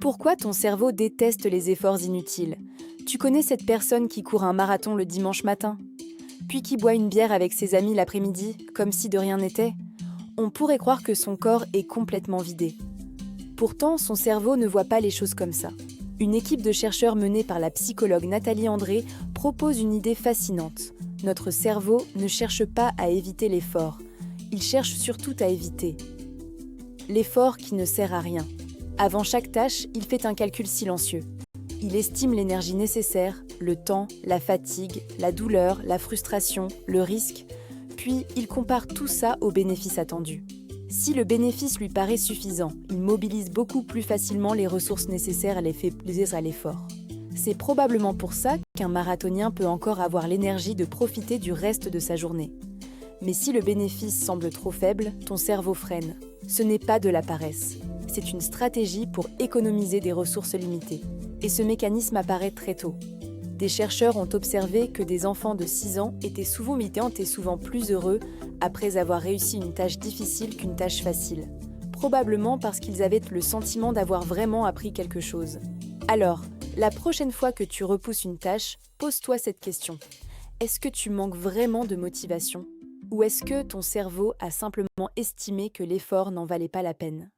Pourquoi ton cerveau déteste les efforts inutiles? Tu connais cette personne qui court un marathon le dimanche matin, puis qui boit une bière avec ses amis l'après-midi, comme si de rien n'était? On pourrait croire que son corps est complètement vidé. Pourtant, son cerveau ne voit pas les choses comme ça. Une équipe de chercheurs menée par la psychologue Nathalie André propose une idée fascinante. Notre cerveau ne cherche pas à éviter l'effort, il cherche surtout à éviter l'effort qui ne sert à rien. Avant chaque tâche, il fait un calcul silencieux. Il estime l'énergie nécessaire, le temps, la fatigue, la douleur, la frustration, le risque, puis il compare tout ça aux bénéfices attendus. Si le bénéfice lui paraît suffisant, il mobilise beaucoup plus facilement les ressources nécessaires à l'effet à l'effort. C'est probablement pour ça qu'un marathonien peut encore avoir l'énergie de profiter du reste de sa journée. Mais si le bénéfice semble trop faible, ton cerveau freine. Ce n'est pas de la paresse. C'est une stratégie pour économiser des ressources limitées. Et ce mécanisme apparaît très tôt. Des chercheurs ont observé que des enfants de 6 ans étaient souvent militants et souvent plus heureux après avoir réussi une tâche difficile qu'une tâche facile. Probablement parce qu'ils avaient le sentiment d'avoir vraiment appris quelque chose. Alors, la prochaine fois que tu repousses une tâche, pose-toi cette question. Est-ce que tu manques vraiment de motivation? Ou est-ce que ton cerveau a simplement estimé que l'effort n'en valait pas la peine?